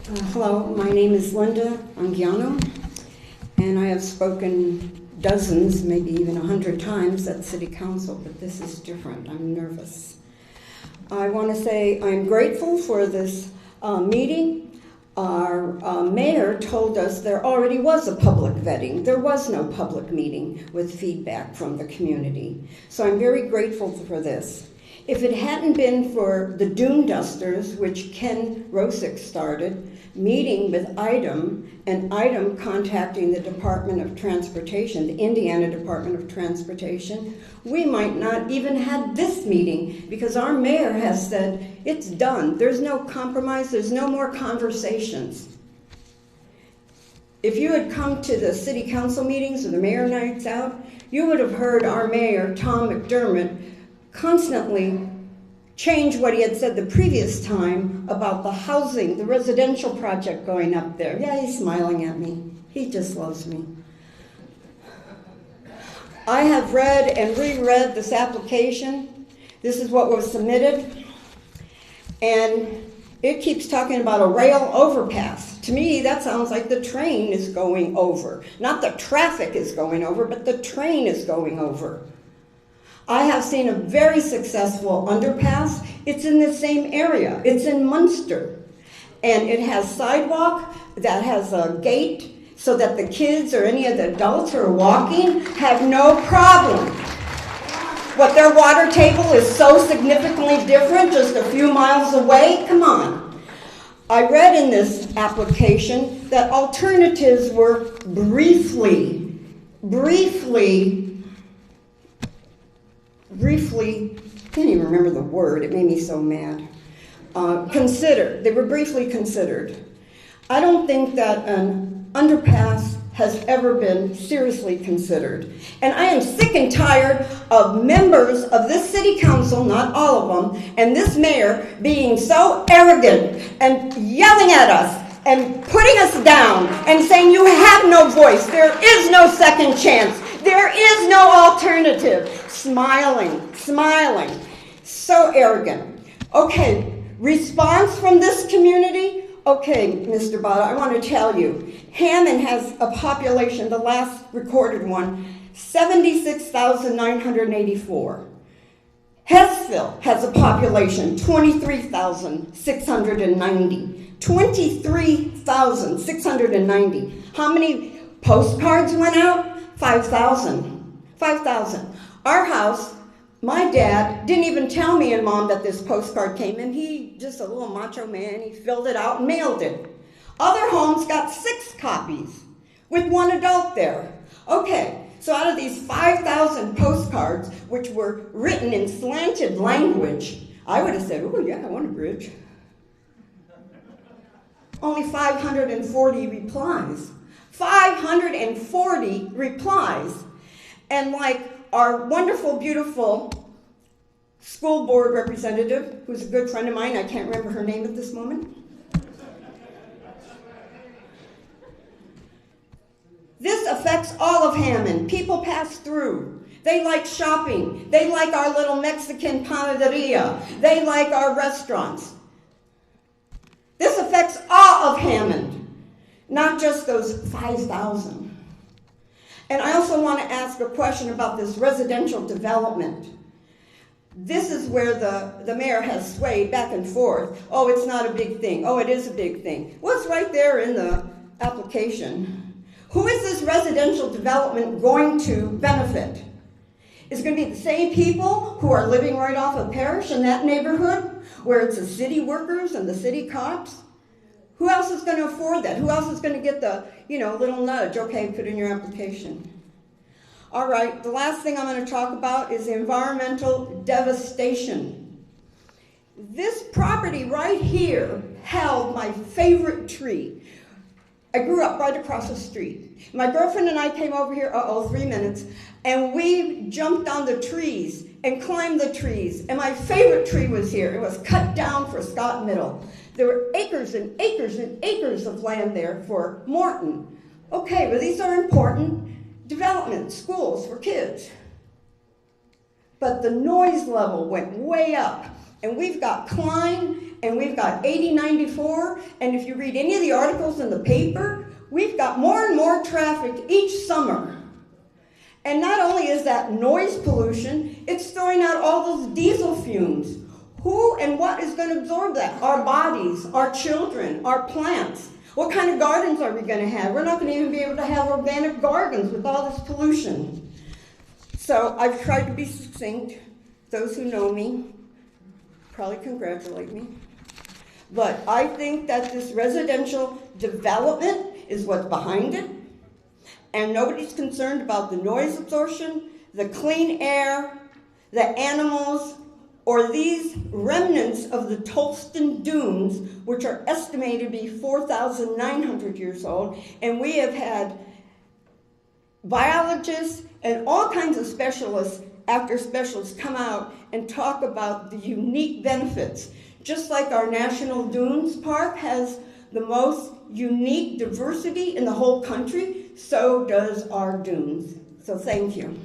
Hello, my name is Linda Anguiano, and I have spoken dozens, maybe even 100 times at City Council, but this is different. I'm nervous. I want to say I'm grateful for this meeting. Our mayor told us there already was a public vetting. There was no public meeting with feedback from the community. So I'm very grateful for this. If it hadn't been for the Dune Dusters, which Ken Rosick started, meeting with IDOM, and IDOM contacting the Department of Transportation, the Indiana Department of Transportation, we might not even have this meeting because our mayor has said, it's done. There's no compromise. There's no more conversations. If you had come to the city council meetings or the mayor nights out, you would have heard our mayor, Tom McDermott, constantly change what he had said the previous time about the housing, the residential project going up there. Yeah, he's smiling at me. He just loves me. I have read and reread this application. This is what was submitted. And it keeps talking about a rail overpass. To me, that sounds like the train is going over. Not the traffic is going over, but the train is going over. I have seen a very successful underpass. It's in the same area. It's in Munster. And it has sidewalk that has a gate so that the kids or any of the adults who are walking have no problem. What their water table is so significantly different just a few miles away? Come on. I read in this application that alternatives were briefly, can't even remember the word, it made me so mad. Considered, they were briefly considered. I don't think that an underpass has ever been seriously considered. And I am sick and tired of members of this city council, not all of them, and this mayor being so arrogant and yelling at us and putting us down and saying you have no voice, there is no second chance, there is no alternative. Smiling. So arrogant. Okay, response from this community? Okay, Mr. Bada, I want to tell you, Hammond has a population, the last recorded one, 76,984. Hessville has a population, 23,690. 23,690. How many postcards went out? 5,000. 5,000. Our house, my dad didn't even tell me and Mom that this postcard came in. He, just a little macho man, he filled it out and mailed it. Other homes got 6 copies with one adult there. Okay, so out of these 5,000 postcards, which were written in slanted language, I would have said, oh yeah, I want a bridge. Only 540 replies. 540 replies. And like our wonderful, beautiful school board representative, who's a good friend of mine, I can't remember her name at this moment. This affects all of Hammond. People pass through. They like shopping. They like our little Mexican panaderia. They like our restaurants. This affects all of Hammond, not just those 5,000. And I also want to ask a question about this residential development. This is where the mayor has swayed back and forth. Oh, it's not a big thing. Oh, it is a big thing. Well, it's right there in the application. Who is this residential development going to benefit? Is it going to be the same people who are living right off of Parish in that neighborhood, where it's the city workers and the city cops? Who else is going to afford that? Who else is going to get the, little nudge? Okay, put in your application. All right, the last thing I'm going to talk about is environmental devastation. This property right here held my favorite tree. I grew up right across the street. My girlfriend and I came over here, 3 minutes, and we jumped on the trees and climbed the trees. And my favorite tree was here. It was cut down for Scott Middle. There were acres and acres and acres of land there for Morton. Okay, well, these are important development, schools for kids. But the noise level went way up. And we've got Klein and we've got 8094, and if you read any of the articles in the paper, we've got more and more traffic each summer. And not only is that noise pollution, it's throwing out all those diesel fumes. Who and what is going to absorb that? Our bodies, our children, our plants. What kind of gardens are we going to have? We're not going to even be able to have organic gardens with all this pollution. So I've tried to be succinct. Those who know me probably congratulate me. But I think that this residential development is what's behind it. And nobody's concerned about the noise absorption, the clean air, the animals, or these remnants of the Tolston Dunes, which are estimated to be 4,900 years old. And we have had biologists and all kinds of specialists after specialists come out and talk about the unique benefits. Just like our National Dunes Park has the most unique diversity in the whole country, so does our dunes. So thank you.